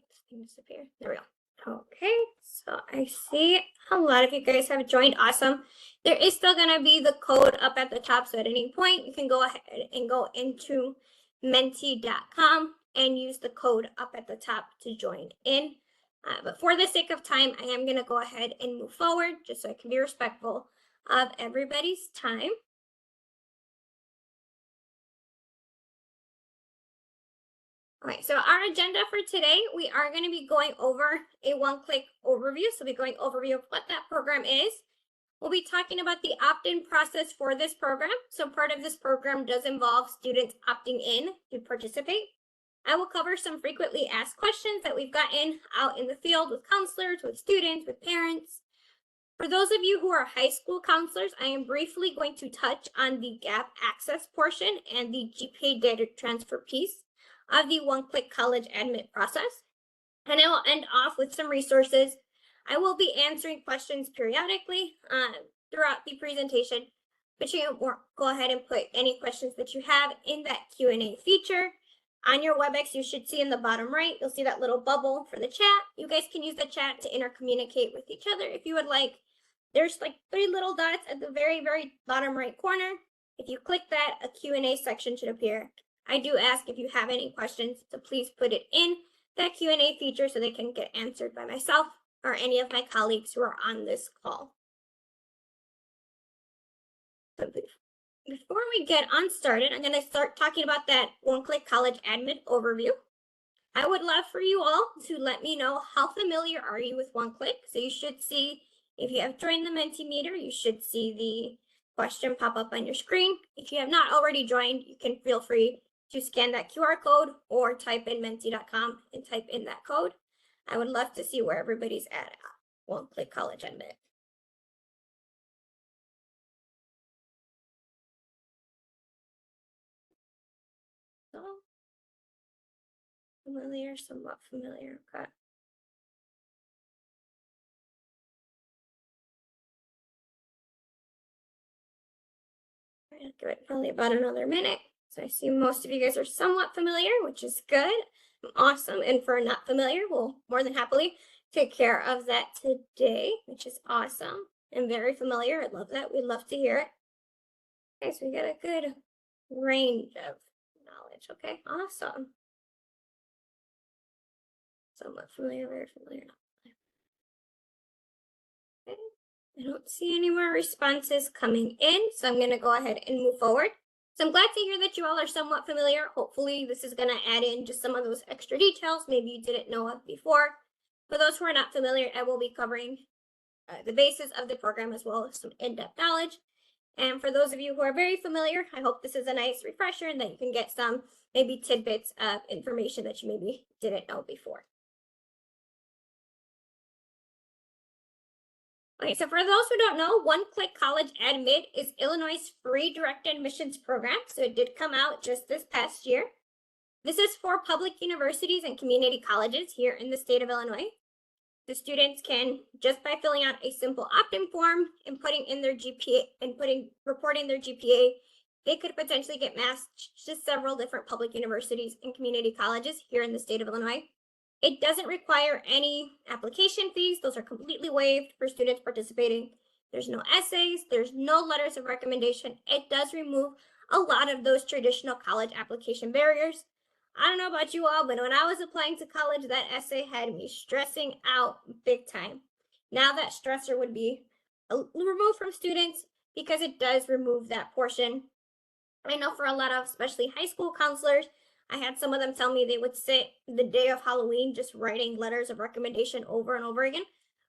this thing disappear? There we go. Okay, so I see a lot of you guys have joined. Awesome. There is still going to be the code up at the top, so at any point you can go ahead and go into menti.com and use the code up at the top to join in. But for the sake of time, I am going to go ahead and move forward just so I can be respectful of everybody's time. All right, so our agenda for today, we are going to be going over a one-click overview. So we'll be going overview of what that program is. We'll be talking about the opt-in process for this program. So part of this program does involve students opting in to participate. I will cover some frequently asked questions that we've gotten out in the field with counselors, with students, with parents. For those of you who are high school counselors, I am briefly going to touch on the gap access portion and the GPA data transfer piece of the one-click college admit process. And I will end off with some resources. I will be answering questions periodically throughout the presentation, but you can go ahead and put any questions that you have in that Q&A feature. On your WebEx, you should see in the bottom right, you'll see that little bubble for the chat. You guys can use the chat to intercommunicate with each other if you would like. There's like 3 little dots at the very, very bottom right corner. If you click that, a Q&A section should appear. I do ask if you have any questions, so please put it in that Q&A feature so they can get answered by myself or any of my colleagues who are on this call. So before we get on started, I'm going to start talking about that one-click college admit overview. I would love for you all to let me know how familiar are you with one-click. So you should see, if you have joined the Mentimeter, you should see the question pop up on your screen. If you have not already joined, you can feel free to scan that QR code or type in menti.com and type in that code. I would love to see where everybody's at one-click college admit. So familiar, somewhat familiar. Okay. I'm gonna give it probably about another minute. So I see most of you guys are somewhat familiar, which is good. Awesome. And for not familiar, we'll more than happily take care of that today, which is awesome and very familiar. I love that. We'd love to hear it. Okay, so we got a good range of knowledge. Okay, awesome. Somewhat familiar, very familiar, not familiar. Okay, I don't see any more responses coming in, so I'm going to go ahead and move forward. So I'm glad to hear that you all are somewhat familiar. Hopefully this is going to add in just some of those extra details maybe you didn't know of before. For those who are not familiar, I will be covering the basis of the program as well as some in-depth knowledge. And for those of you who are very familiar, I hope this is a nice refresher and that you can get some maybe tidbits of information that you maybe didn't know before. Okay, so for those who don't know, One-Click College Admit is Illinois' free direct admissions program. So it did come out just this past year. This is for public universities and community colleges here in the state of Illinois. The students can, just by filling out a simple opt-in form and putting in their GPA and reporting their GPA, they could potentially get matched to several different public universities and community colleges here in the state of Illinois. It doesn't require any application fees. Those are completely waived for students participating. There's no essays. There's no letters of recommendation. It does remove a lot of those traditional college application barriers. I don't know about you all, but when I was applying to college, that essay had me stressing out big time. Now that stressor would be removed from students because it does remove that portion. I know for a lot of, especially high school counselors, I had some of them tell me they would sit the day of Halloween just writing letters of recommendation over and over again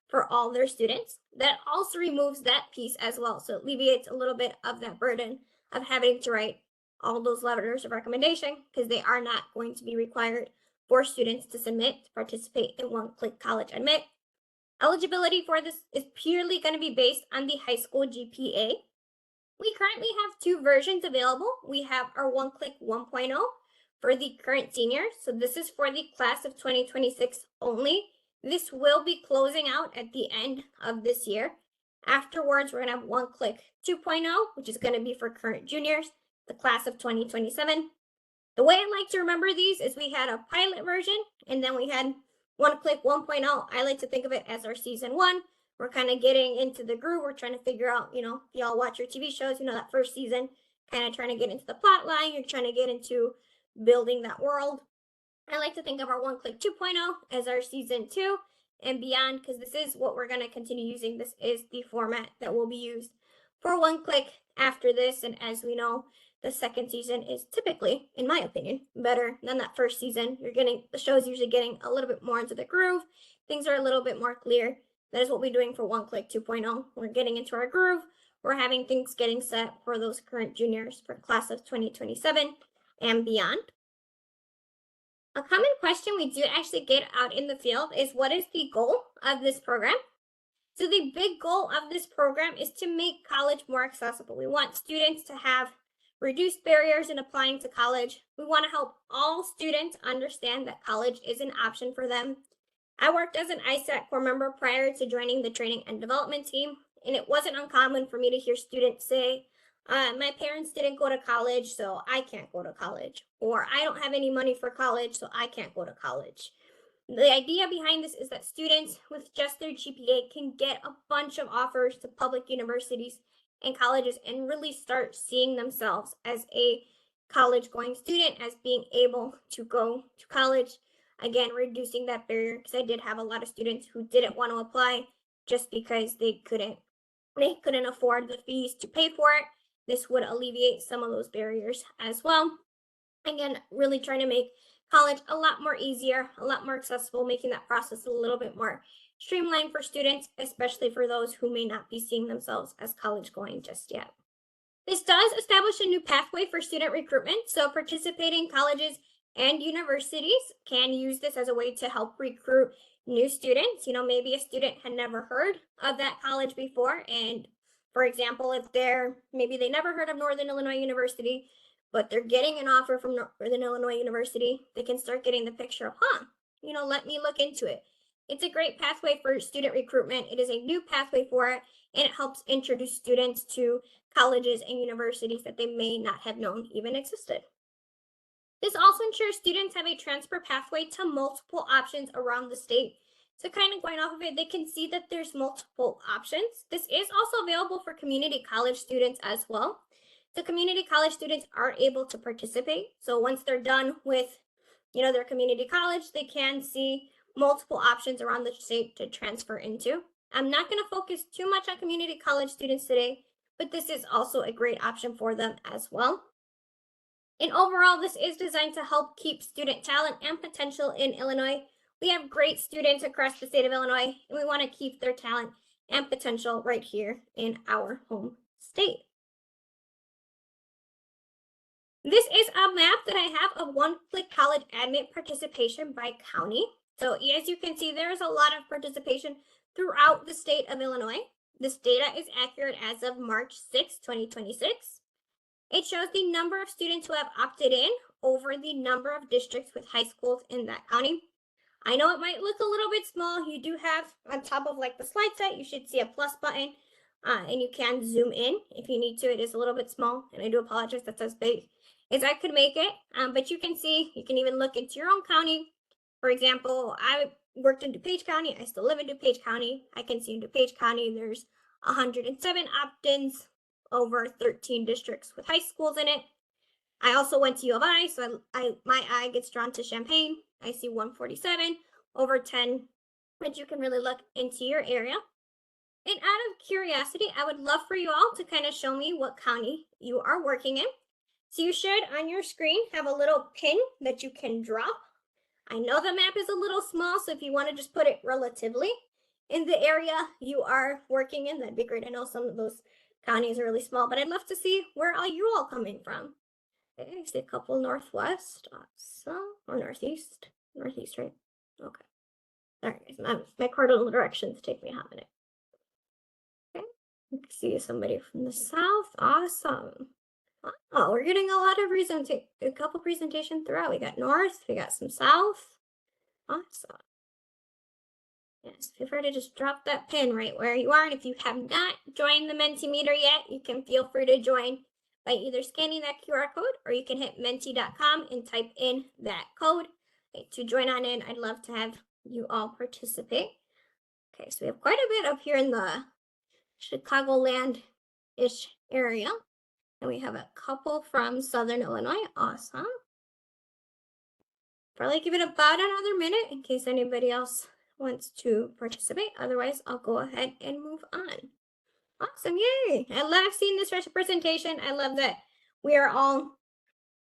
for all their students. That also removes that piece as well. So it alleviates a little bit of that burden of having to write all those letters of recommendation because they are not going to be required for students to submit to participate in One-Click College Admit. Eligibility for this is purely going to be based on the high school GPA. We currently have 2 versions available. We have our One-Click 1.0 for the current seniors. So this is for the class of 2026 only. This will be closing out at the end of this year. Afterwards, we're going to have One-Click 2.0, which is going to be for current juniors, the class of 2027. The way I like to remember these is we had a pilot version, and then we had One Click 1.0, I like to think of it as our season 1. We're kind of getting into the groove. We're trying to figure out, if y'all watch your TV shows, that first season, kind of trying to get into the plot line. You're trying to get into building that world. I like to think of our One Click 2.0 as our season 2 and beyond, because this is what we're going to continue using. This is the format that will be used for One Click after this. And as we know, the second season is typically, in my opinion, better than that first season. The show is usually getting a little bit more into the groove. Things are a little bit more clear. That is what we're doing for One Click 2.0. We're getting into our groove. We're having things getting set for those current juniors for class of 2027 and beyond. A common question we do actually get out in the field is, what is the goal of this program? So the big goal of this program is to make college more accessible. We want students to have reduced barriers in applying to college. We want to help all students understand that college is an option for them. I worked as an ISAC corps member prior to joining the training and development team, and it wasn't uncommon for me to hear students say, my parents didn't go to college, so I can't go to college. Or I don't have any money for college, so I can't go to college. The idea behind this is that students with just their GPA can get a bunch of offers to public universities and colleges and really start seeing themselves as a college-going student, as being able to go to college. Again, reducing that barrier, because I did have a lot of students who didn't want to apply just because they couldn't afford the fees to pay for it. This would alleviate some of those barriers as well. Again, really trying to make college a lot more easier, a lot more accessible, making that process a little bit more streamlined for students, especially for those who may not be seeing themselves as college going just yet. This does establish a new pathway for student recruitment. So participating colleges and universities can use this as a way to help recruit new students. Maybe a student had never heard of that college before, and for example, if maybe they never heard of Northern Illinois University, but they're getting an offer from Northern Illinois University, they can start getting the picture of, let me look into it. It's a great pathway for student recruitment. It is a new pathway for it, and it helps introduce students to colleges and universities that they may not have known even existed. This also ensures students have a transfer pathway to multiple options around the state. So kind of going off of it, they can see that there's multiple options. This is also available for community college students as well. So community college students are able to participate. So once they're done with, their community college, they can see multiple options around the state to transfer into. I'm not going to focus too much on community college students today, but this is also a great option for them as well. And overall, this is designed to help keep student talent and potential in Illinois. We have great students across the state of Illinois, and we want to keep their talent and potential right here in our home state. This is a map that I have of one-click college admit participation by county. So as you can see, there is a lot of participation throughout the state of Illinois. This data is accurate as of March 6, 2026. It shows the number of students who have opted in over the number of districts with high schools in that county. I know it might look a little bit small. You do have on top of the slide set, you should see a plus button, and you can zoom in if you need to. It is a little bit small, and I do apologize that's as big as I could make it. But you can see, you can even look into your own county. For example, I worked in DuPage County. I still live in DuPage County. I can see in DuPage County there's 107 opt-ins over 13 districts with high schools in it. I also went to U of I, so my eye gets drawn to Champaign. I see 147 over 10, but you can really look into your area. And out of curiosity, I would love for you all to kind of show me what county you are working in. So you should on your screen have a little pin that you can drop. I know the map is a little small, so if you want to just put it relatively in the area you are working in, that'd be great. I know some of those counties are really small, but I'd love to see where are you all coming from. I see a couple northwest, awesome, or northeast, right? Okay. All right, my cardinal directions take me a hot minute. Okay, I can see somebody from the south, awesome. Oh, we're getting a lot of a couple presentations throughout. We got north, we got some south, awesome. Yes, feel free to just drop that pin right where you are. And if you have not joined the Mentimeter yet, you can feel free to join by either scanning that QR code, or you can hit menti.com and type in that code to join on in. I'd love to have you all participate. Okay, so we have quite a bit up here in the Chicagoland-ish area. And we have a couple from Southern Illinois. Awesome. Probably give it about another minute in case anybody else wants to participate. Otherwise, I'll go ahead and move on. Awesome, yay! I love seeing this representation. I love that we are all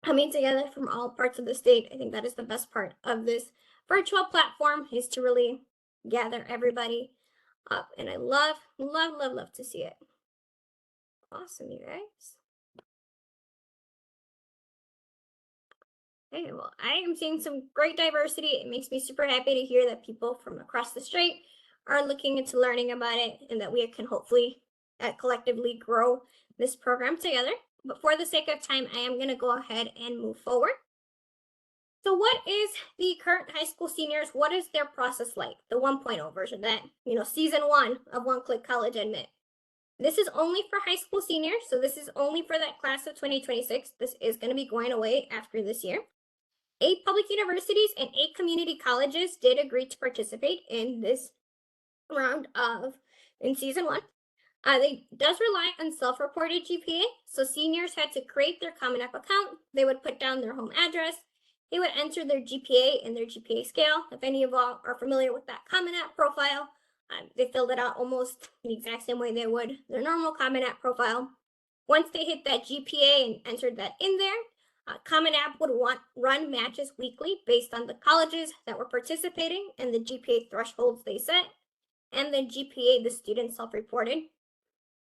coming together from all parts of the state. I think that is the best part of this virtual platform, is to really gather everybody up. And I love, love, love, love to see it. Awesome, you guys. Okay, well, I am seeing some great diversity. It makes me super happy to hear that people from across the state are looking into learning about it, and that we can hopefully collectively grow this program together. But for the sake of time, I am going to go ahead and move forward. So what is the current high school seniors? What is their process like? The 1.0 version, that, season 1 of One Click College Admit. This is only for high school seniors. So this is only for that class of 2026. This is going to be going away after this year. 8 public universities and 8 community colleges did agree to participate in this round in season 1. They does rely on self-reported GPA. So seniors had to create their Common App account. They would put down their home address. They would enter their GPA and their GPA scale. If any of you are familiar with that Common App profile, they filled it out almost the exact same way they would their normal Common App profile. Once they hit that GPA and entered that in there, Common App would run matches weekly based on the colleges that were participating and the GPA thresholds they set, and the GPA the students self-reported.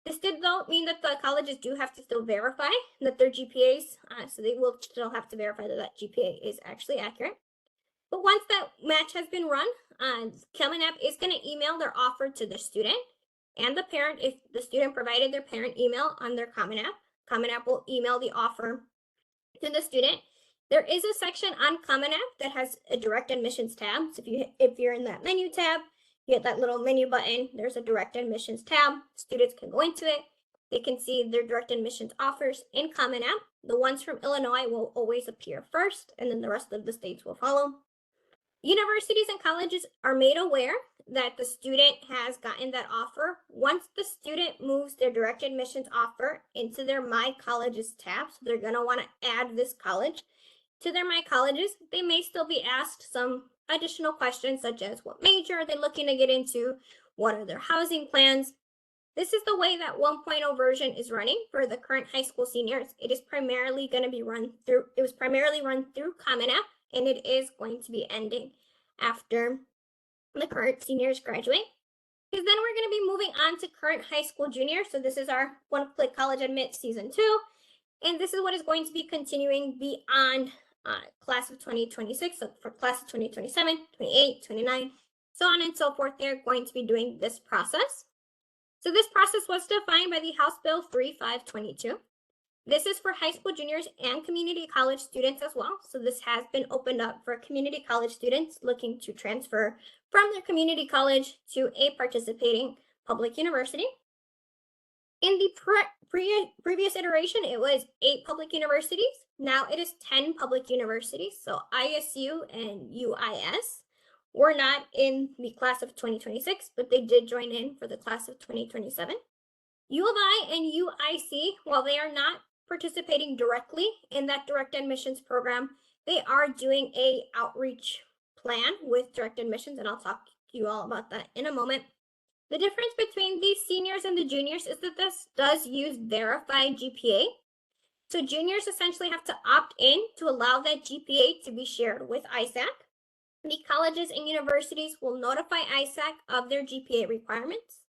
This did, though, mean that the colleges do have to still verify that their GPAs, so they will still have to verify that that GPA is actually accurate. But once that match has been run, Common App is going to email their offer to the student and the parent. If the student provided their parent email on their Common App will email the offer to the student. There is a section on Common App that has a direct admissions tab. So if you're in that menu tab, you hit that little menu button, there's a direct admissions tab. Students can go into it. They can see their direct admissions offers in Common App. The ones from Illinois will always appear first, and then the rest of the states will follow. Universities and colleges are made aware that the student has gotten that offer once the student moves their direct admissions offer into their My Colleges tab. So they're going to want to add this college to their My Colleges. They may still be asked some additional questions, such as what major are they looking to get into? What are their housing plans? This is the way that 1.0 version is running for the current high school seniors. It is primarily going to be run through Common App, and it is going to be ending after the current seniors graduate. Because then we're going to be moving on to current high school juniors. So this is our One Click College Admit season 2. And this is what is going to be continuing beyond class of 2026. So for class of 2027, 28, 29, so on and so forth, they're going to be doing this process. So this process was defined by the House Bill 3522. This is for high school juniors and community college students as well. So this has been opened up for community college students looking to transfer from their community college to a participating public university. In the previous iteration, it was 8 public universities. Now it is 10 public universities. So ISU and UIS were not in the class of 2026, but they did join in for the class of 2027. U of I and UIC, while they are not participating directly in that direct admissions program, they are doing a outreach plan with direct admissions, and I'll talk to you all about that in a moment. The difference between these seniors and the juniors is that this does use verified GPA. So juniors essentially have to opt in to allow that GPA to be shared with ISAC. The colleges and universities will notify ISAC of their GPA requirements.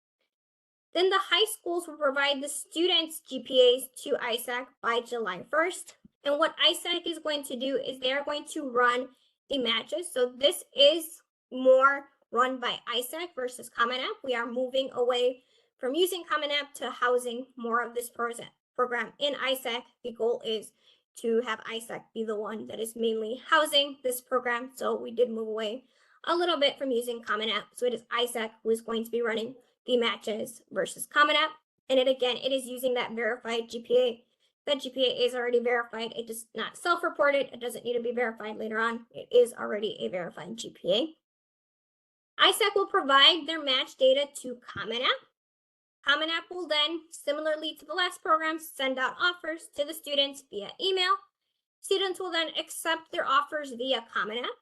Then the high schools will provide the students' GPAs to ISAC by July 1st. And what ISAC is going to do is they are going to run the matches. So this is more run by ISAC versus Common App. We are moving away from using Common App to housing more of this program in ISAC. The goal is to have ISAC be the one that is mainly housing this program. So we did move away a little bit from using Common App. So it is ISAC who is going to be running the matches versus Common App. And it is using that verified GPA. That GPA is already verified. It is not self-reported. It doesn't need to be verified later on. It is already a verified GPA. ISAC will provide their match data to Common App. Common App will then, similarly to the last program, send out offers to the students via email. Students will then accept their offers via Common App,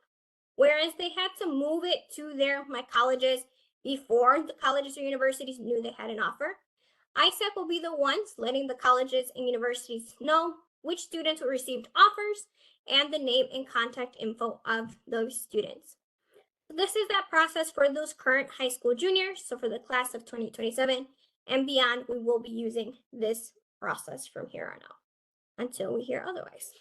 whereas they had to move it to their My Colleges before the colleges or universities knew they had an offer. ISAC will be the ones letting the colleges and universities know which students who received offers and the name and contact info of those students. This is that process for those current high school juniors. So for the class of 2027 and beyond, we will be using this process from here on out until we hear otherwise.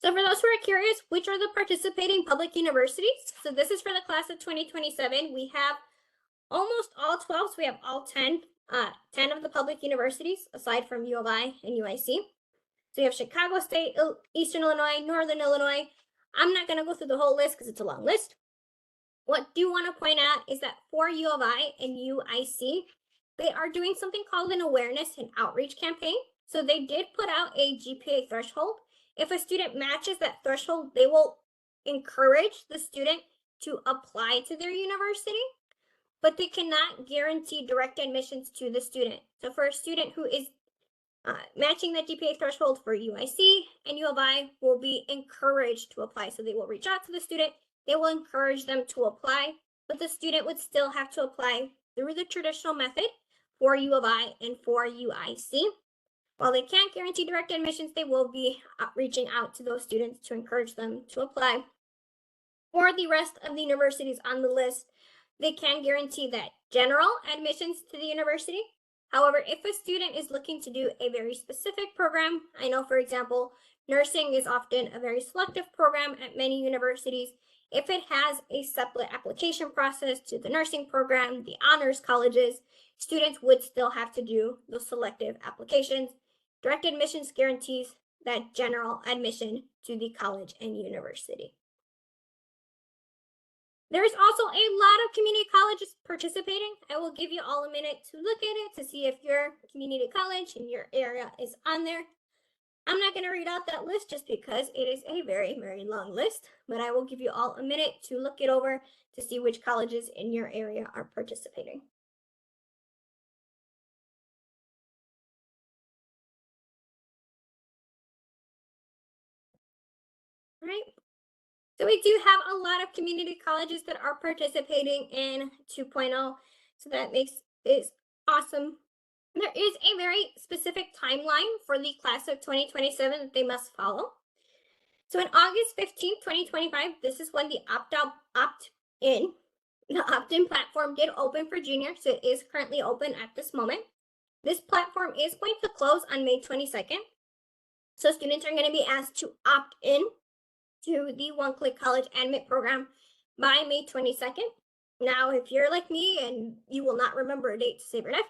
So for those who are curious, which are the participating public universities? So this is for the class of 2027. We have almost all 12, so we have all 10 of the public universities, aside from U of I and UIC. So you have Chicago State, Eastern Illinois, Northern Illinois. I'm not going to go through the whole list because it's a long list. What I do want to point out is that for U of I and UIC, they are doing something called an awareness and outreach campaign. So they did put out a GPA threshold. If a student matches that threshold, they will encourage the student to apply to their university, but they cannot guarantee direct admissions to the student. So for a student who is matching that GPA threshold for UIC and U of I will be encouraged to apply. So they will reach out to the student, they will encourage them to apply, but the student would still have to apply through the traditional method for U of I and for UIC. While they can't guarantee direct admissions, they will be reaching out to those students to encourage them to apply. For the rest of the universities on the list, they can guarantee that general admissions to the university. However, if a student is looking to do a very specific program, I know, for example, nursing is often a very selective program at many universities. If it has a separate application process to the nursing program, the honors colleges, students would still have to do those selective applications. Direct admissions guarantees that general admission to the college and university. There's also a lot of community colleges participating. I will give you all a minute to look at it to see if your community college in your area is on there. I'm not going to read out that list just because it is a very, very long list, but I will give you all a minute to look it over to see which colleges in your area are participating. All right. So we do have a lot of community colleges that are participating in 2.0. So that makes it awesome. There is a very specific timeline for the class of 2027 that they must follow. So in August 15th, 2025, this is when the opt-in platform did open for juniors. So it is currently open at this moment. This platform is going to close on May 22nd. So students are going to be asked to opt in to the one-click college admit program by May 22nd. Now, if you're like me and you will not remember a date to save your life,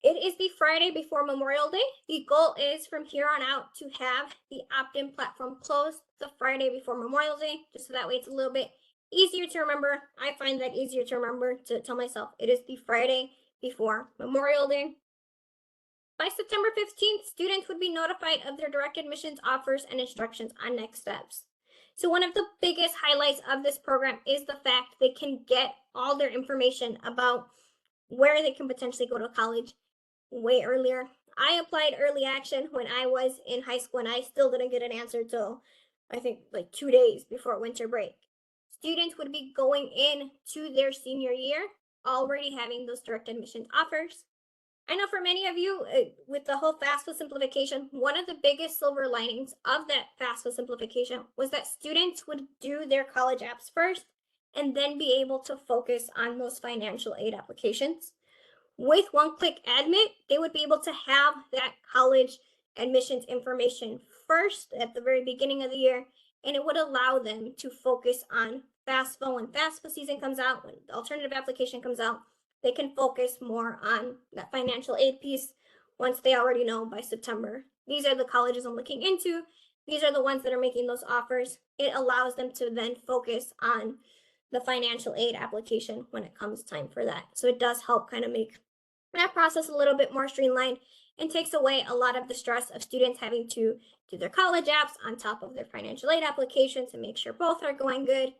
it is the Friday before Memorial Day. The goal is from here on out to have the opt-in platform closed the Friday before Memorial Day, just so that way it's a little bit easier to remember. I find that easier to remember to tell myself it is the Friday before Memorial Day. By September 15th, students would be notified of their direct admissions offers and instructions on next steps. So one of the biggest highlights of this program is the fact they can get all their information about where they can potentially go to college way earlier. I applied early action when I was in high school and I still didn't get an answer till I think like 2 days before winter break. Students would be going in to their senior year already having those direct admissions offers. I know for many of you, with the whole FAFSA simplification, one of the biggest silver linings of that FAFSA simplification was that students would do their college apps first and then be able to focus on those financial aid applications. With one-click admit, they would be able to have that college admissions information first at the very beginning of the year, and it would allow them to focus on FAFSA when FAFSA season comes out, when the alternative application comes out. They can focus more on that financial aid piece once they already know by September. These are the colleges I'm looking into. These are the ones that are making those offers. It allows them to then focus on the financial aid application when it comes time for that. So it does help kind of make that process a little bit more streamlined and takes away a lot of the stress of students having to do their college apps on top of their financial aid applications and make sure both are going good.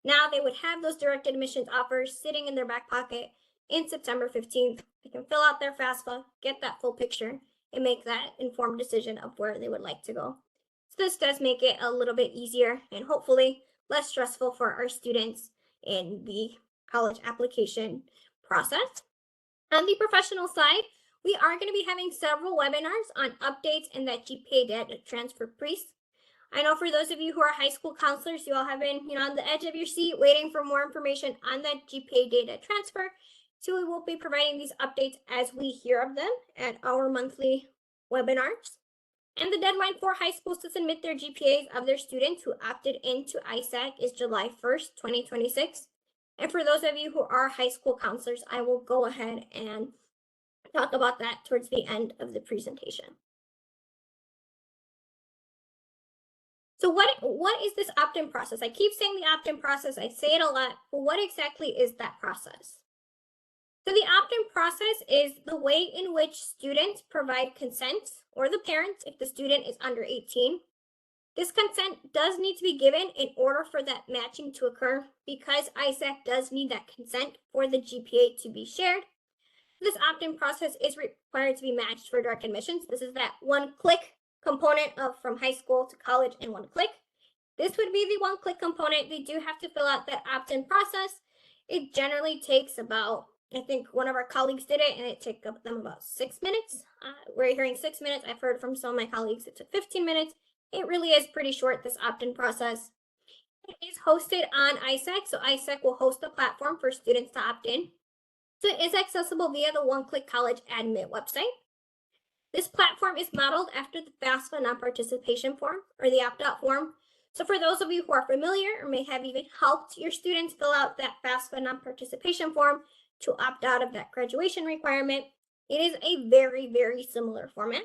Now they would have those direct admissions offers sitting in their back pocket in September 15th. They can fill out their FAFSA, get that full picture, and make that informed decision of where they would like to go. So this does make it a little bit easier and hopefully less stressful for our students in the college application process. On the professional side, we are going to be having several webinars on updates in that GPA data transfer piece. I know for those of you who are high school counselors, you all have been, on the edge of your seat waiting for more information on that GPA data transfer. So we will be providing these updates as we hear of them at our monthly webinars. And the deadline for high schools to submit their GPAs of their students who opted into ISAC is July 1st, 2026. And for those of you who are high school counselors, I will go ahead and talk about that towards the end of the presentation. So what is this opt-in process? I keep saying the opt-in process, I say it a lot, but what exactly is that process? So the opt-in process is the way in which students provide consent, or the parents if the student is under 18. This consent does need to be given in order for that matching to occur, because ISAC does need that consent for the GPA to be shared. This opt-in process is required to be matched for direct admissions. This is that one-click component of from high school to college in one click. This would be the one-click component. They do have to fill out that opt-in process. It generally takes about, I think one of our colleagues did it and it took them about 6 minutes. We're hearing 6 minutes. I've heard from some of my colleagues it took 15 minutes. It really is pretty short, this opt-in process. It is hosted on ISAC, so ISAC will host the platform for students to opt in. So it is accessible via the One-Click College Admit website. This platform is modeled after the FAFSA non-participation form, or the opt-out form. So for those of you who are familiar or may have even helped your students fill out that FAFSA non-participation form to opt out of that graduation requirement, it is a very, very similar format.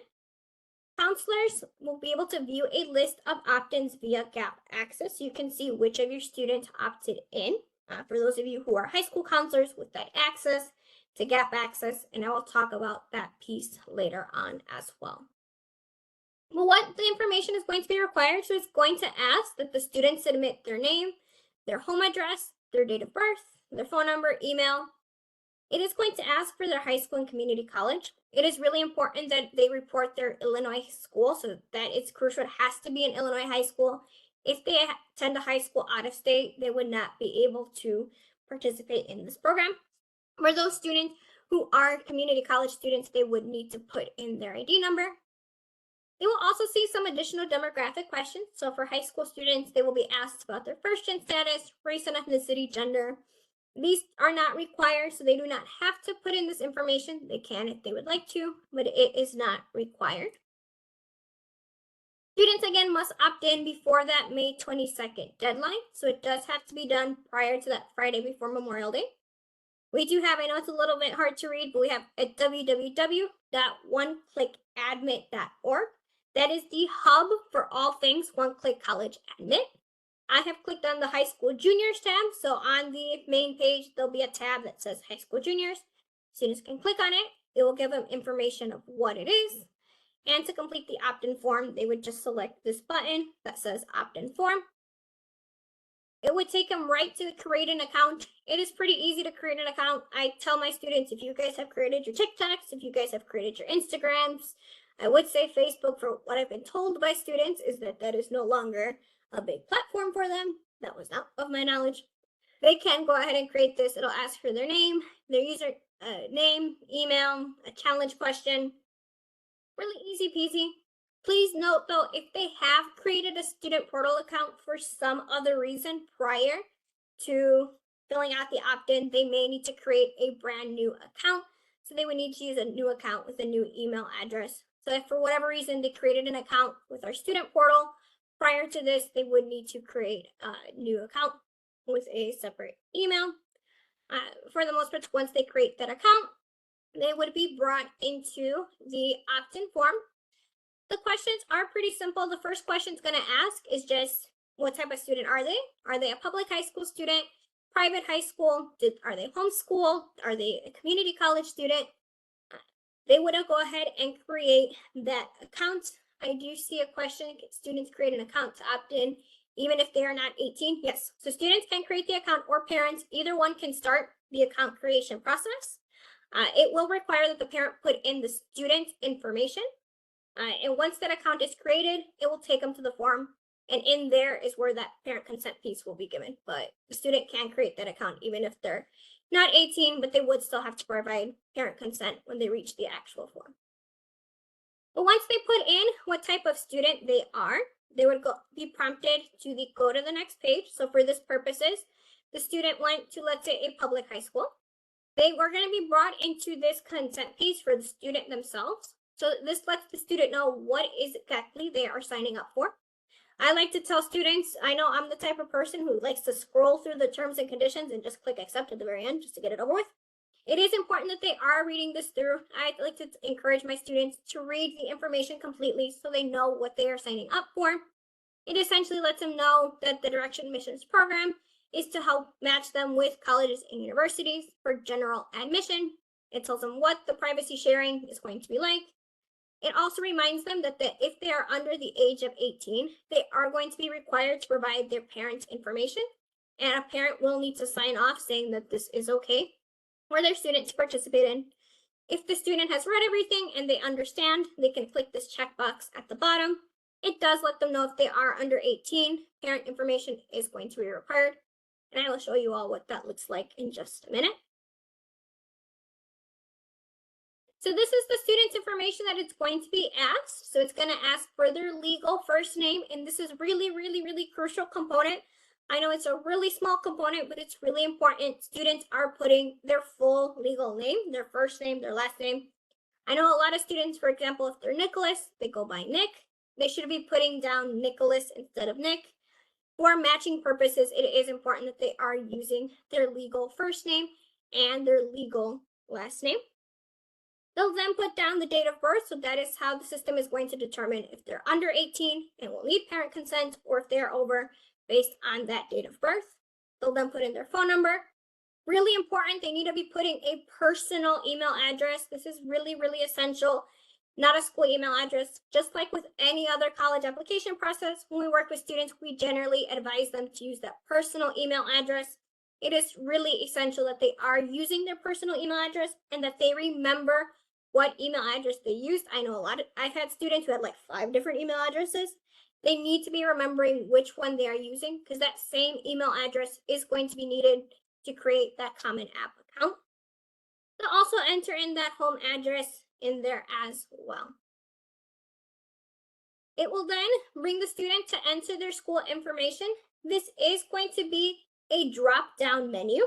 Counselors will be able to view a list of opt-ins via Gap Access. You can see which of your students opted in. For those of you who are high school counselors with that access to Gap Access, and I will talk about that piece later on as well. Well, what the information is going to be required, so it's going to ask that the students submit their name, their home address, their date of birth, their phone number, email. It is going to ask for their high school and community college. It is really important that they report their Illinois school, so that it's crucial. It has to be an Illinois high school. If they attend a high school out of state, they would not be able to participate in this program. For those students who are community college students, they would need to put in their ID number. They will also see some additional demographic questions. So for high school students, they will be asked about their first-gen status, race and ethnicity, gender. These are not required, so they do not have to put in this information. They can if they would like to, but it is not required. Students, again, must opt in before that May 22nd deadline, so it does have to be done prior to that Friday before Memorial Day. We do have, I know it's a little bit hard to read, but we have at www.oneclickadmit.org. That is the hub for all things One-Click College Admit. I have clicked on the High School Juniors tab, so on the main page, there'll be a tab that says High School Juniors. Students can click on it. It will give them information of what it is. And to complete the opt-in form, they would just select this button that says Opt-in Form. It would take them right to create an account. It is pretty easy to create an account. I tell my students, if you guys have created your TikToks, if you guys have created your Instagrams, I would say Facebook, for what I've been told by students, is that that is no longer a big platform for them. That was not of my knowledge. They can go ahead and create this. It'll ask for their name, their user name, email, a challenge question. Really easy peasy. Please note though, if they have created a student portal account for some other reason prior to filling out the opt-in, they may need to create a brand new account. So they would need to use a new account with a new email address. So if for whatever reason they created an account with our student portal prior to this, they would need to create a new account with a separate email. For the most part, once they create that account, they would be brought into the opt-in form. The questions are pretty simple. The first question it's going to ask is just, what type of student are they? Are they a public high school student, private high school? Are they homeschooled? Are they a community college student? They would go ahead and create that account. I do see a question, students create an account to opt in. even if they are not 18? Yes. So students can create the account, or parents, either one can start the account creation process. It will require that the parent put in the student information. And once that account is created, it will take them to the form. And in there is where that parent consent piece will be given. But the student can create that account even if they're not 18, but they would still have to provide parent consent when they reach the actual form. But once they put in what type of student they are, they would be prompted to go to the next page. So for this purposes, the student went to, let's say, a public high school. They were going to be brought into this consent piece for the student themselves. So this lets the student know what exactly they are signing up for. I like to tell students, I know I'm the type of person who likes to scroll through the terms and conditions and just click accept at the very end just to get it over with. It is important that they are reading this through. I like to encourage my students to read the information completely so they know what they are signing up for. It essentially lets them know that the Direction Admissions program is to help match them with colleges and universities for general admission. It tells them what the privacy sharing is going to be like. It also reminds them that if they are under the age of 18, they are going to be required to provide their parents' information, and a parent will need to sign off saying that this is okay for their student to participate in. If the student has read everything and they understand, they can click this checkbox at the bottom. It does let them know if they are under 18, parent information is going to be required. And I will show you all what that looks like in just a minute. So this is the student's information that it's going to be asked. So it's going to ask for their legal first name. And this is really, really, really crucial component. I know it's a really small component, but it's really important. Students are putting their full legal name, their first name, their last name. I know a lot of students, for example, if they're Nicholas, they go by Nick. They should be putting down Nicholas instead of Nick. For matching purposes, it is important that they are using their legal first name and their legal last name. They'll then put down the date of birth, so that is how the system is going to determine if they're under 18 and will need parent consent, or if they're over based on that date of birth. They'll then put in their phone number. Really important, they need to be putting a personal email address. This is really, really essential, not a school email address. Just like with any other college application process, when we work with students, we generally advise them to use that personal email address. It is really essential that they are using their personal email address and that they remember what email address they used. I know I've had students who had like 5 different email addresses. They need to be remembering which one they are using, because that same email address is going to be needed to create that Common App account. They'll also enter in that home address in there as well. It will then bring the student to enter their school information. This is going to be a drop-down menu.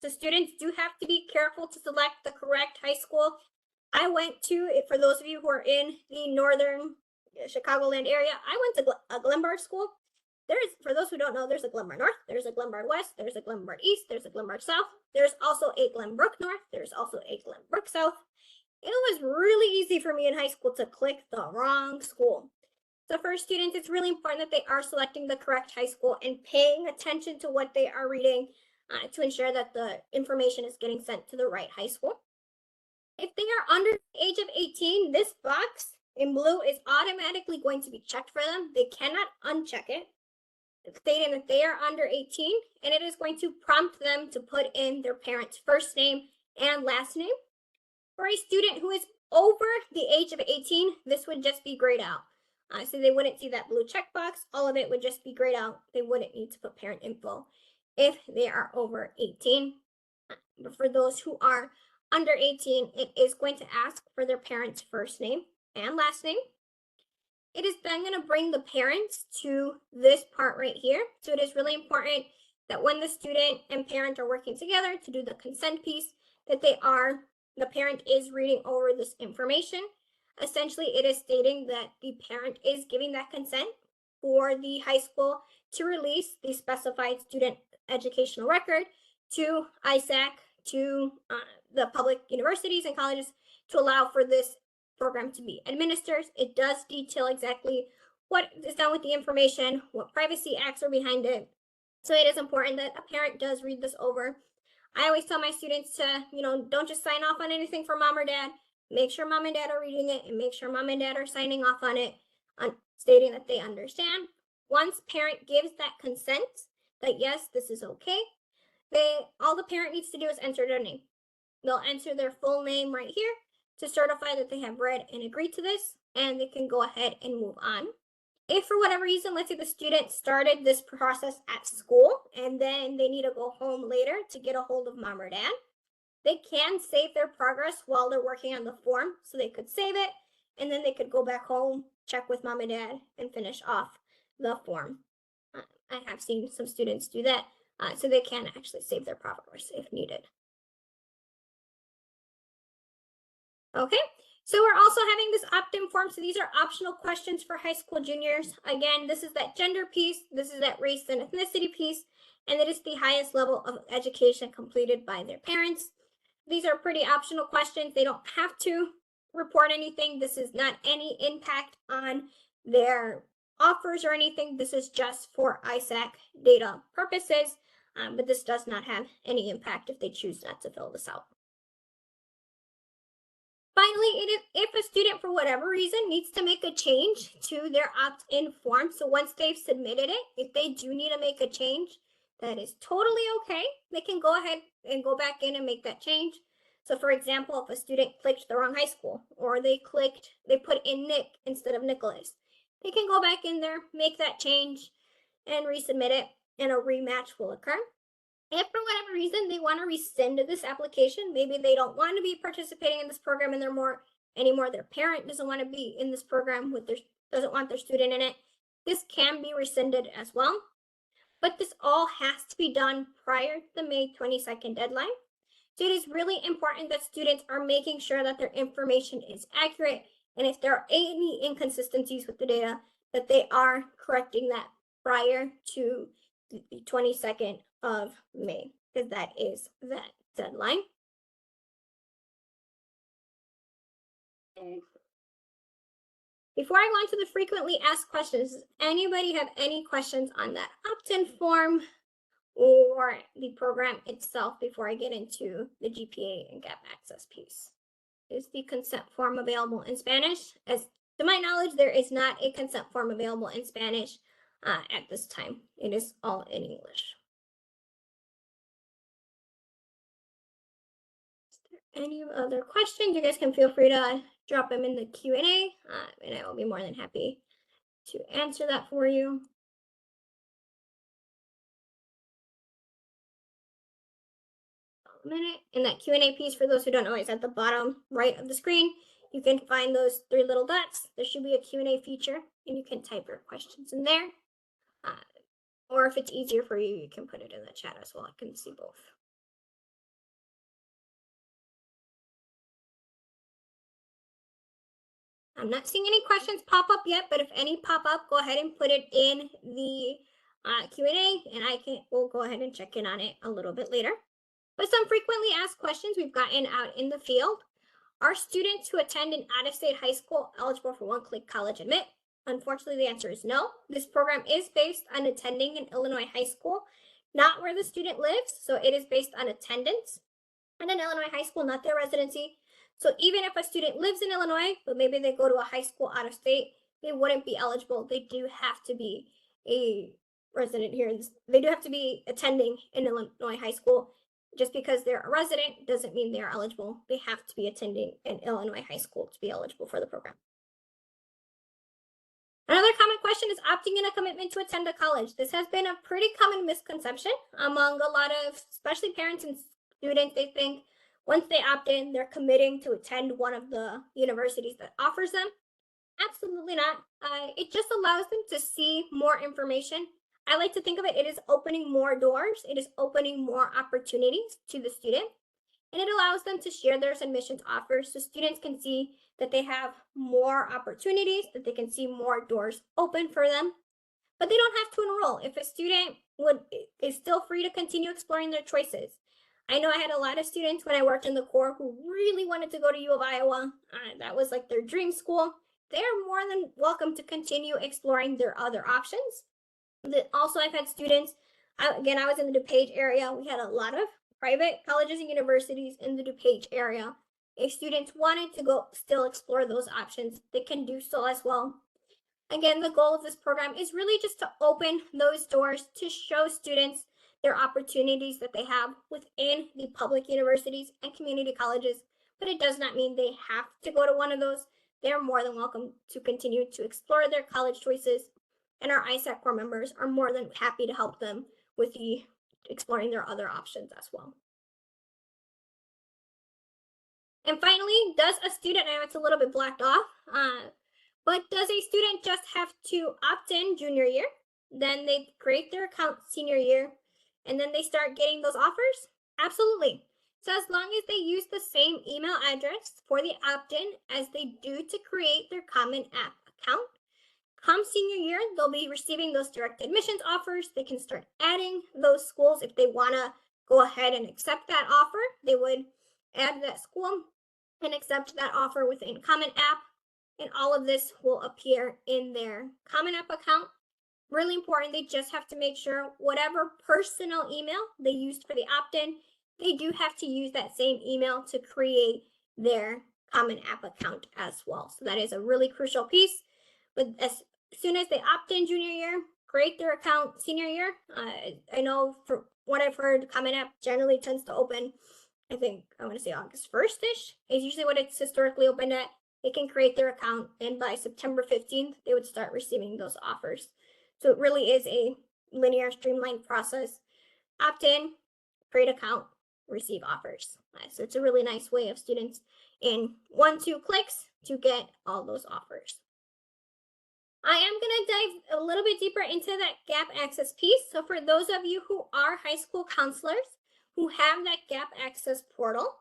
So students do have to be careful to select the correct high school. I went to, for those of you who are in the northern Chicagoland area, I went to a Glenbard school. For those who don't know, there's a Glenbard North, there's a Glenbard West, there's a Glenbard East, there's a Glenbard South, there's also a Glenbrook North, there's also a Glenbrook South. It was really easy for me in high school to click the wrong school. So for students, it's really important that they are selecting the correct high school and paying attention to what they are reading to ensure that the information is getting sent to the right high school. If they are under the age of 18, this box in blue is automatically going to be checked for them. They cannot uncheck it, stating that they are under 18, and it is going to prompt them to put in their parent's first name and last name. For a student who is over the age of 18, this would just be grayed out. So they wouldn't see that blue checkbox. All of it would just be grayed out. They wouldn't need to put parent info if they are over 18. But for those who are under 18, it is going to ask for their parent's first name and last name. It is then going to bring the parents to this part right here. So it is really important that when the student and parent are working together to do the consent piece, that the parent is reading over this information. Essentially, it is stating that the parent is giving that consent for the high school to release the specified student educational record to ISAC, to the public universities and colleges, to allow for this program to be administered. It does detail exactly what is done with the information, what privacy acts are behind it. So it is important that a parent does read this over. I always tell my students to, don't just sign off on anything for mom or dad. Make sure mom and dad are reading it, and make sure mom and dad are signing off on it, stating that they understand. Once parent gives that consent that yes, this is okay, all the parent needs to do is enter their name. They'll enter their full name right here to certify that they have read and agreed to this, and they can go ahead and move on. If for whatever reason, let's say the student started this process at school and then they need to go home later to get a hold of mom or dad, they can save their progress while they're working on the form. So they could save it and then they could go back home, check with mom and dad, and finish off the form. I have seen some students do that, so they can actually save their progress if needed. Okay, so we're also having this opt-in form. So these are optional questions for high school juniors. Again, this is that gender piece, this is that race and ethnicity piece, and it is the highest level of education completed by their parents. These are pretty optional questions. They don't have to report anything. This is not any impact on their offers or anything. This is just for ISAC data purposes, but this does not have any impact if they choose not to fill this out. Finally, if a student, for whatever reason, needs to make a change to their opt-in form, so once they've submitted it, if they do need to make a change, that is totally okay. They can go ahead and go back in and make that change. So for example, if a student clicked the wrong high school, or they put in Nick instead of Nicholas, they can go back in there, make that change, and resubmit it, and a rematch will occur. If for whatever reason they want to rescind this application, maybe they don't want to be participating in this program anymore, their parent doesn't want to be in this program doesn't want their student in it, this can be rescinded as well. But this all has to be done prior to the May 22nd deadline. So it is really important that students are making sure that their information is accurate, and if there are any inconsistencies with the data, that they are correcting that prior to the 22nd of May, because that is that deadline. Before I go into the frequently asked questions, does anybody have any questions on that opt-in form or the program itself before I get into the GPA and gap access piece? Is the consent form available in Spanish? As to my knowledge, there is not a consent form available in Spanish at this time. It is all in English. Any other questions? You guys can feel free to drop them in the Q&A, and I will be more than happy to answer that for you. A minute. And that Q&A piece, for those who don't know, is at the bottom right of the screen. You can find those 3 little dots. There should be a Q&A feature, and you can type your questions in there. Or if it's easier for you, you can put it in the chat as well. I can see both. I'm not seeing any questions pop up yet, but if any pop up, go ahead and put it in the Q&A, and we'll go ahead and check in on it a little bit later. But some frequently asked questions we've gotten out in the field. Are students who attend an out-of-state high school eligible for one-click college admit? Unfortunately, the answer is no. This program is based on attending an Illinois high school, not where the student lives. So it is based on attendance in an Illinois high school, not their residency. So even if a student lives in Illinois, but maybe they go to a high school out of state, they wouldn't be eligible. They do have to be a resident here. They do have to be attending an Illinois high school. Just because they're a resident doesn't mean they are eligible. They have to be attending an Illinois high school to be eligible for the program. Another common question is opting in a commitment to attend a college. This has been a pretty common misconception among a lot of, especially parents and students. They think once they opt in, they're committing to attend one of the universities that offers them. Absolutely not. It just allows them to see more information. I like to think of it is opening more doors. It is opening more opportunities to the student. And it allows them to share their admissions offers so students can see that they have more opportunities, that they can see more doors open for them. But they don't have to enroll. If a student is still free to continue exploring their choices. I know I had a lot of students when I worked in the Corps who really wanted to go to U of Iowa. That was like their dream school. They're more than welcome to continue exploring their other options. Also, I've had students, again, I was in the DuPage area. We had a lot of private colleges and universities in the DuPage area. If students wanted to go still explore those options, they can do so as well. Again, the goal of this program is really just to open those doors to show students their opportunities that they have within the public universities and community colleges, but it does not mean they have to go to one of those. They're more than welcome to continue to explore their college choices, and our ISAC core members are more than happy to help them with exploring their other options as well. And finally, does a student, I know it's a little bit blacked off, but does a student just have to opt in junior year? Then they create their account senior year, and then they start getting those offers? Absolutely. So as long as they use the same email address for the opt-in as they do to create their Common App account, come senior year, they'll be receiving those direct admissions offers. They can start adding those schools. If they want to go ahead and accept that offer, they would add that school and accept that offer within Common App. And all of this will appear in their Common App account. Really important, they just have to make sure whatever personal email they used for the opt-in, they do have to use that same email to create their Common App account as well. So that is a really crucial piece. But as soon as they opt in junior year, create their account senior year. I know for what I've heard, Common App generally tends to open, I think I want to say August 1st-ish is usually what it's historically opened at. They can create their account, and by September 15th, they would start receiving those offers. So it really is a linear, streamlined process. Opt in, create account, receive offers. So it's a really nice way of students in 1-2 clicks to get all those offers. I am going to dive a little bit deeper into that gap access piece. So for those of you who are high school counselors who have that gap access portal,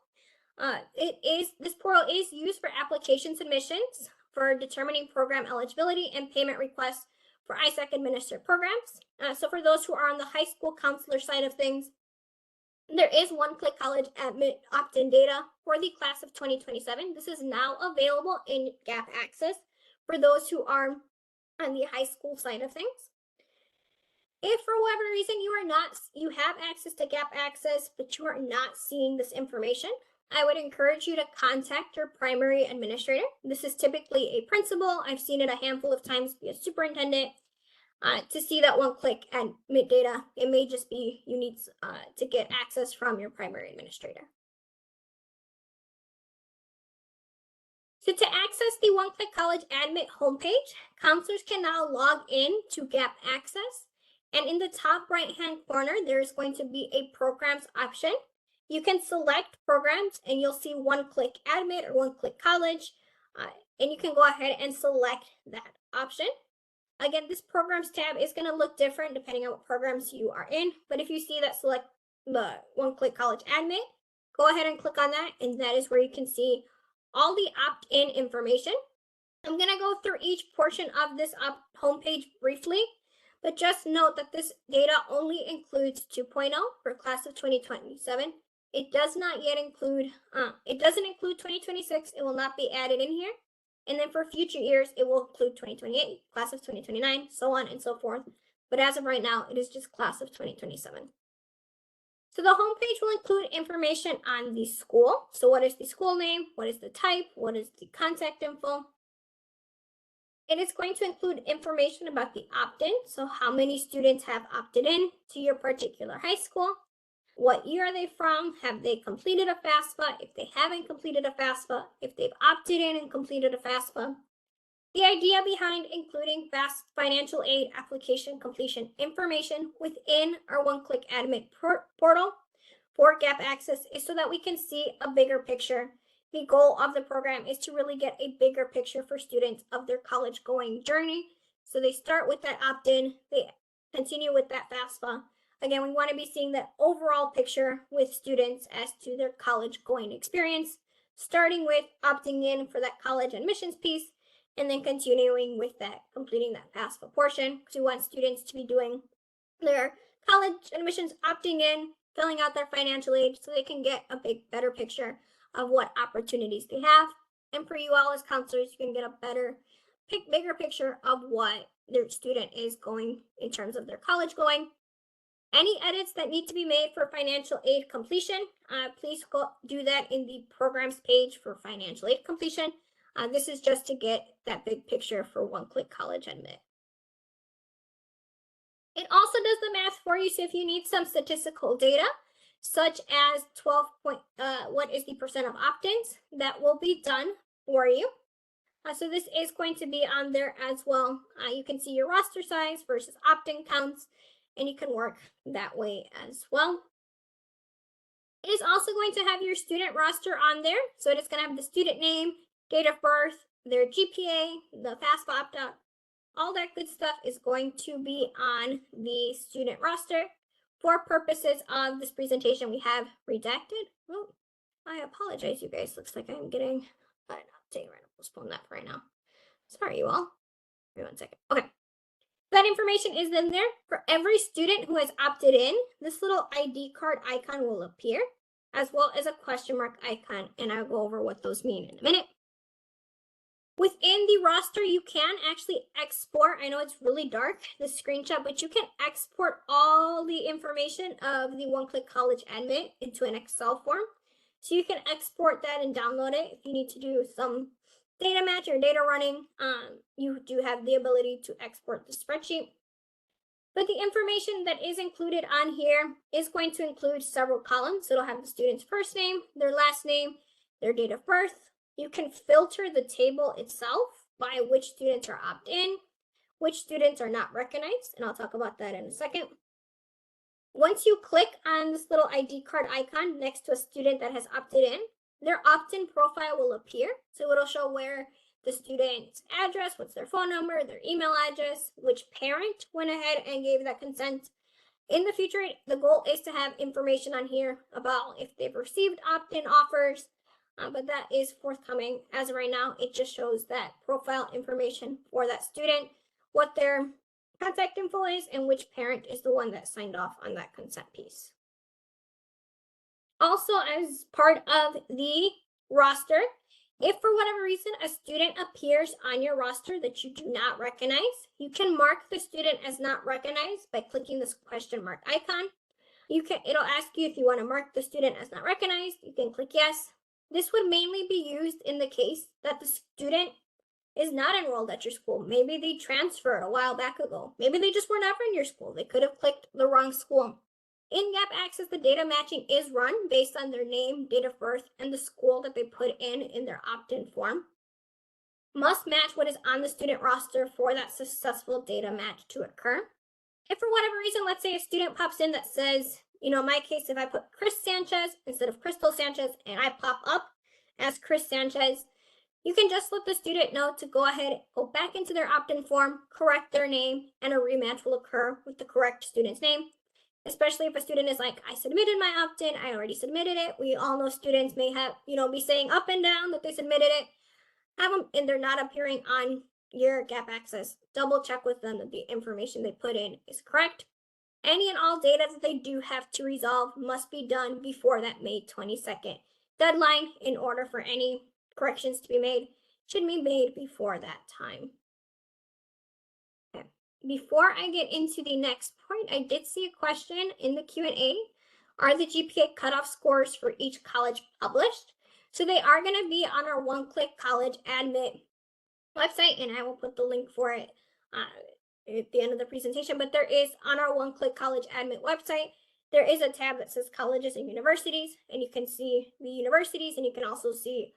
this portal is used for application submissions, for determining program eligibility and payment requests for ISAC administered programs. So for those who are on the high school counselor side of things, there is one-click college admit opt-in data for the class of 2027. This is now available in gap access for those who are on the high school side of things. If for whatever reason you have access to gap access, but you are not seeing this information, I would encourage you to contact your primary administrator. This is typically a principal. I've seen it a handful of times be a superintendent. To see that one-click admit data, it may just be you need to get access from your primary administrator. So to access the one-click college admit homepage, counselors can now log in to Gap Access. And in the top right-hand corner, there's going to be a programs option. You can select programs and you'll see one-click admit or one-click college. And you can go ahead and select that option. Again, this programs tab is going to look different depending on what programs you are in. But if you see that select the one-click college admit, go ahead and click on that. And that is where you can see all the opt-in information. I'm going to go through each portion of this homepage briefly, but just note that this data only includes 2.0 for class of 2027. It does not yet include, it doesn't include 2026. It will not be added in here. And then for future years, it will include 2028, class of 2029, so on and so forth. But as of right now, it is just class of 2027. So the homepage will include information on the school. So what is the school name? What is the type? What is the contact info? It is going to include information about the opt-in. So how many students have opted in to your particular high school? What year are they from? Have they completed a FAFSA? If they haven't completed a FAFSA, if they've opted in and completed a FAFSA. The idea behind including fast financial aid application completion information within our one-click admit portal for Gap Access is so that we can see a bigger picture. The goal of the program is to really get a bigger picture for students of their college going journey. So they start with that opt-in, they continue with that FAFSA. Again, we want to be seeing that overall picture with students as to their college going experience, starting with opting in for that college admissions piece, and then continuing with that, completing that FAFSA portion, because we want students to be doing their college admissions, opting in, filling out their financial aid so they can get a better picture of what opportunities they have. And for you all as counselors, you can get a bigger picture of what their student is going in terms of their college going. Any edits that need to be made for financial aid completion, please go do that in the programs page for financial aid completion. This is just to get that big picture for one-click college admit. It also does the math for you, so if you need some statistical data, such as what is the percent of opt-ins, that will be done for you. So this is going to be on there as well. You can see your roster size versus opt-in counts, and you can work that way as well. It is also going to have your student roster on there. So it is going to have the student name, date of birth, their GPA, the FAFSA opt-out, all that good stuff is going to be on the student roster. For purposes of this presentation, we have redacted. Oh, I apologize, you guys. Looks like I'm getting an update. Right, I'll postpone that for right now. Sorry, you all. Wait 1 second. Okay. That information is in there. For every student who has opted in, this little ID card icon will appear, as well as a question mark icon, and I'll go over what those mean in a minute. Within the roster, you can actually export. I know it's really dark, the screenshot, but you can export all the information of the one-click college admit into an Excel form. So you can export that and download it if you need to do some data match or data running. You do have the ability to export the spreadsheet. But the information that is included on here is going to include several columns. So it'll have the student's first name, their last name, their date of birth. You can filter the table itself by which students are opt-in, which students are not recognized, and I'll talk about that in a second. Once you click on this little ID card icon next to a student that has opted in, their opt-in profile will appear. So it'll show where the student's address, what's their phone number, their email address, which parent went ahead and gave that consent. In the future, the goal is to have information on here about if they've received opt-in offers, but that is forthcoming. As of right now, it just shows that profile information for that student, what their contact info is, and which parent is the one that signed off on that consent piece. Also, as part of the roster, if for whatever reason a student appears on your roster that you do not recognize, you can mark the student as not recognized by clicking this question mark icon. It'll ask you if you want to mark the student as not recognized. You can click yes. This would mainly be used in the case that the student is not enrolled at your school. Maybe they transferred a while back ago. Maybe they just were never in your school. They could have clicked the wrong school. In Gap Access, the data matching is run based on their name, date of birth, and the school that they put in their opt-in form. Must match what is on the student roster for that successful data match to occur. If for whatever reason, let's say a student pops in that says, in my case, if I put Chris Sanchez instead of Krystal Sanchez and I pop up as Chris Sanchez, you can just let the student know to go ahead, go back into their opt-in form, correct their name, and a rematch will occur with the correct student's name. Especially if a student is like, I submitted my opt-in, I already submitted it. We all know students may have, be saying up and down that they submitted it. Have them, and they're not appearing on your Gap Access. Double check with them that the information they put in is correct. Any and all data that they do have to resolve must be done before that May 22nd deadline. In order for any corrections to be made, should be made before that time. Okay. Before I get into the next point, I did see a question in the Q&A. Are the GPA cutoff scores for each college published? So they are going to be on our one-click college admit website, and I will put the link for it at the end of the presentation. But there is, on our one-click college admit website, there is a tab that says colleges and universities, and you can see the universities, and you can also see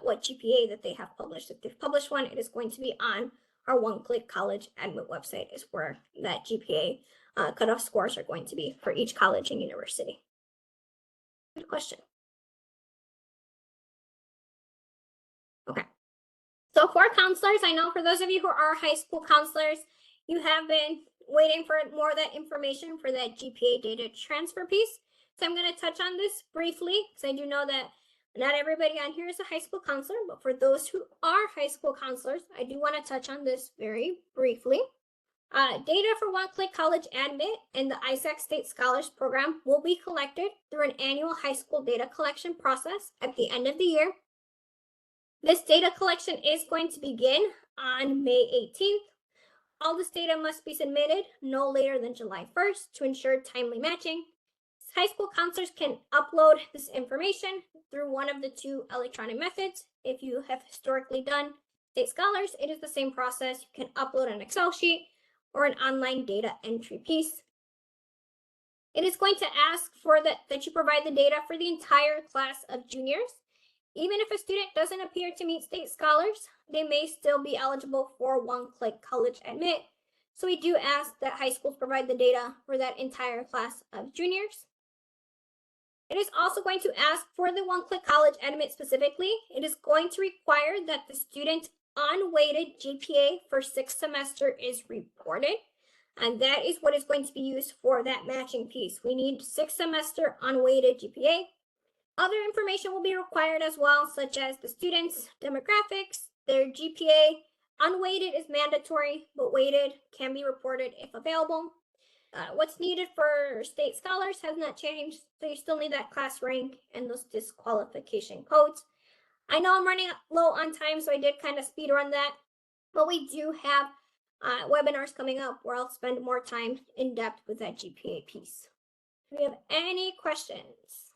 what GPA that they have published. If they've published one, it is going to be on our one-click college admit website, is where that GPA cutoff scores are going to be for each college and university. Good question. Okay. So for counselors, I know for those of you who are high school counselors, you have been waiting for more of that information for that GPA data transfer piece. So I'm going to touch on this briefly, because I do know that not everybody on here is a high school counselor, but for those who are high school counselors, I do want to touch on this very briefly. Data for one-click college admit and the ISAC State Scholars Program will be collected through an annual high school data collection process at the end of the year. This data collection is going to begin on May 18th. All this data must be submitted no later than July 1st to ensure timely matching. High school counselors can upload this information through one of the two electronic methods, if you have historically done State Scholars, it is the same process. You can upload an Excel sheet or an online data entry piece. It is going to ask for that you provide the data for the entire class of juniors. Even if a student doesn't appear to meet State Scholars, they may still be eligible for one-click college admit. So we do ask that high schools provide the data for that entire class of juniors. It is also going to ask for the one-click college admit specifically. It is going to require that the student's unweighted GPA for 6th semester is reported. And that is what is going to be used for that matching piece. We need 6th semester unweighted GPA. Other information will be required as well, such as the student's demographics, their GPA. Unweighted is mandatory, but weighted can be reported if available. What's needed for State Scholars has not changed, so you still need that class rank and those disqualification codes. I know I'm running low on time, so I did kind of speed run that, but we do have webinars coming up where I'll spend more time in depth with that GPA piece. Do we have any questions?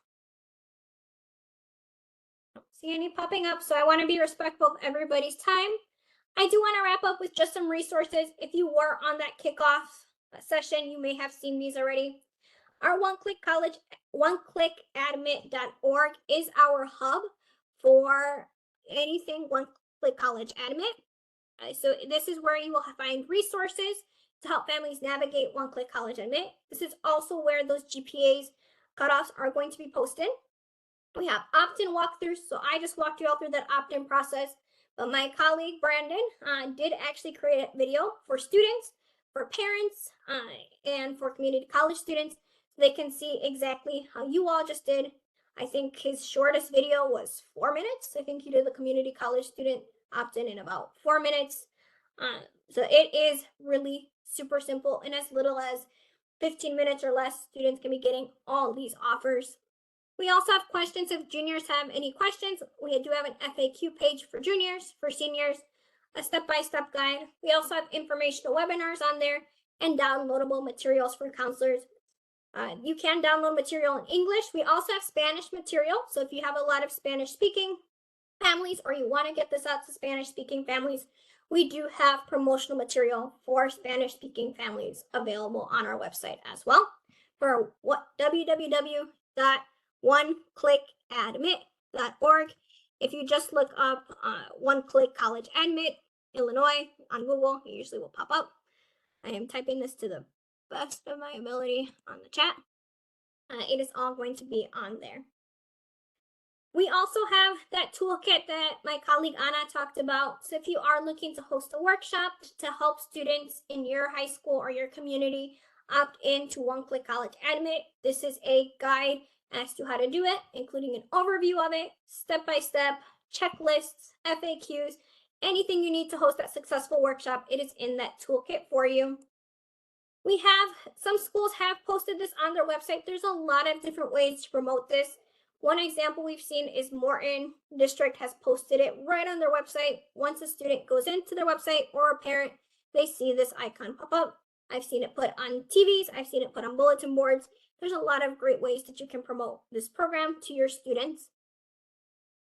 I don't see any popping up, so I want to be respectful of everybody's time. I do want to wrap up with just some resources. If you were on that kickoff session, you may have seen these already. Our oneclickadmit.org is our hub for anything one-click college admit. So this is where you will find resources to help families navigate one-click college admit. This is also where those GPAs cutoffs are going to be posted. We have opt-in walkthroughs, so I just walked you all through that opt-in process, but my colleague Brandon did actually create a video for students, for parents, and for community college students, so they can see exactly how you all just did. I think his shortest video was 4 minutes. I think he did the community college student opt-in in about 4 minutes. So it is really super simple. In as little as 15 minutes or less, students can be getting all these offers. We also have questions if juniors have any questions. We do have an FAQ page for juniors, for seniors, a step-by-step guide. We also have informational webinars on there and downloadable materials for counselors. You can download material in English. We also have Spanish material. So if you have a lot of Spanish-speaking families or you want to get this out to Spanish-speaking families, we do have promotional material for Spanish-speaking families available on our website as well. For www.oneclickadmit.org. If you just look up one-click college admit Illinois on Google, it usually will pop up. I am typing this to the best of my ability on the chat. It is all going to be on there. We also have that toolkit that my colleague Anna talked about. So if you are looking to host a workshop to help students in your high school or your community opt into one-click college admit, this is a guide as to how to do it, including an overview of it, step-by-step, checklists, FAQs, anything you need to host that successful workshop, it is in that toolkit for you. We have, some schools have posted this on their website. There's a lot of different ways to promote this. One example we've seen is Morton District has posted it right on their website. Once a student goes into their website or a parent, they see this icon pop up. I've seen it put on TVs. I've seen it put on bulletin boards. There's a lot of great ways that you can promote this program to your students.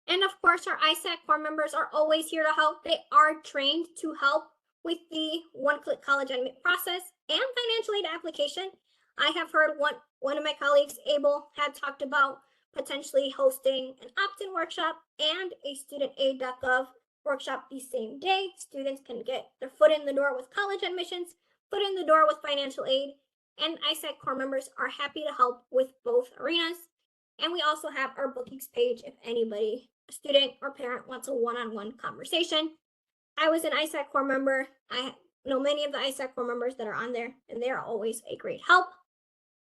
And of course, our ISAC core members are always here to help. They are trained to help with the one-click college admit process and financial aid application. I have heard one of my colleagues, Abel, had talked about potentially hosting an opt-in workshop and a studentaid.gov workshop the same day. Students can get their foot in the door with college admissions, foot in the door with financial aid, and ISAC core members are happy to help with both arenas. And we also have our bookings page if anybody, a student or parent, wants a one-on-one conversation. I was an ISAC core member. I know many of the ISAC core members that are on there, and they are always a great help.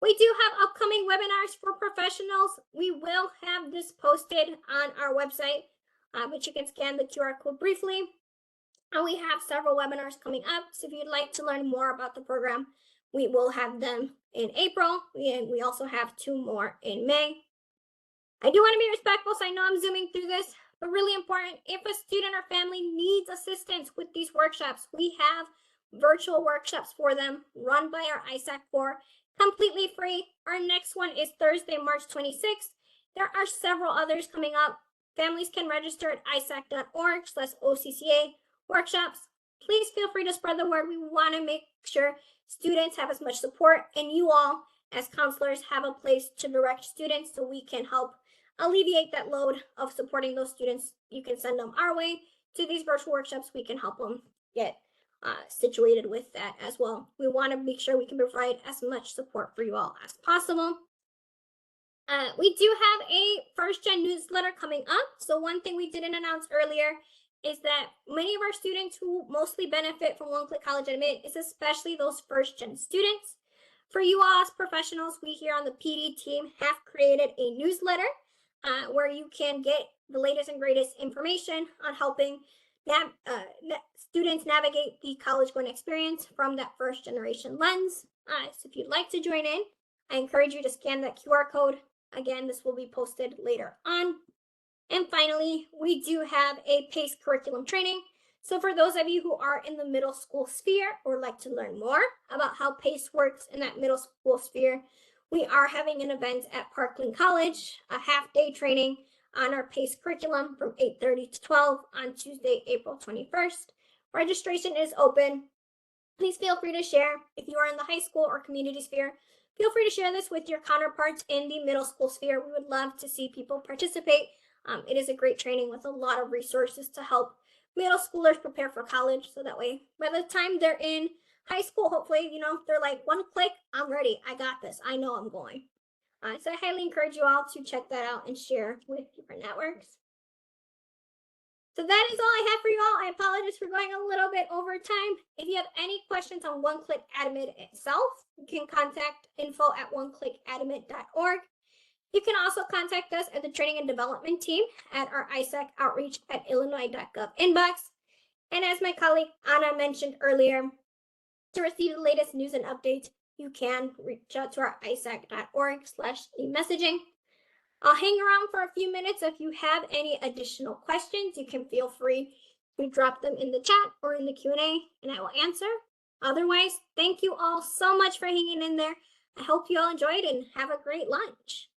We do have upcoming webinars for professionals. We will have this posted on our website, but you can scan the QR code briefly. And we have several webinars coming up. So if you'd like to learn more about the program, we will have them in April. And we also have 2 more in May. I do want to be respectful, so I know I'm zooming through this, but really important, if a student or family needs assistance with these workshops, we have virtual workshops for them run by our ISAC core, completely free. Our next one is Thursday, March 26th. There are several others coming up. Families can register at isac.org/OCCA workshops. Please feel free to spread the word. We want to make sure students have as much support, and you all as counselors have a place to direct students so we can help alleviate that load of supporting those students. You can send them our way to these virtual workshops. We can help them get situated with that as well. We want to make sure we can provide as much support for you all as possible. We do have a first gen newsletter coming up. So one thing we didn't announce earlier is that many of our students who mostly benefit from one-click college admit is especially those first gen students. For you all as professionals, we here on the PD team have created a newsletter where you can get the latest and greatest information on helping students navigate the college going experience from that first generation lens. So if you'd like to join in, I encourage you to scan that QR code. Again, this will be posted later on. And finally, we do have a PACE curriculum training. So for those of you who are in the middle school sphere or like to learn more about how PACE works in that middle school sphere, we are having an event at Parkland College, a half-day training on our PACE curriculum from 8:30 to 12 on Tuesday, April 21st. Registration is open. Please feel free to share. If you are in the high school or community sphere, feel free to share this with your counterparts in the middle school sphere. We would love to see people participate. It is a great training with a lot of resources to help middle schoolers prepare for college. So that way, by the time they're in high school, hopefully, they're like, one click, I'm ready. I got this. I know I'm going. So I highly encourage you all to check that out and share with different networks. So that is all I have for you all. I apologize for going a little bit over time. If you have any questions on one-click admit itself, you can contact info@oneclickadmit.org. You can also contact us at the Training and Development team at our ISAC outreach at illinois.gov inbox. And as my colleague Anna mentioned earlier, to receive the latest news and updates, you can reach out to our isac.org/e-messaging. I'll hang around for a few minutes. If you have any additional questions, you can feel free to drop them in the chat or in the Q&A, and I will answer. Otherwise, thank you all so much for hanging in there. I hope you all enjoyed and have a great lunch.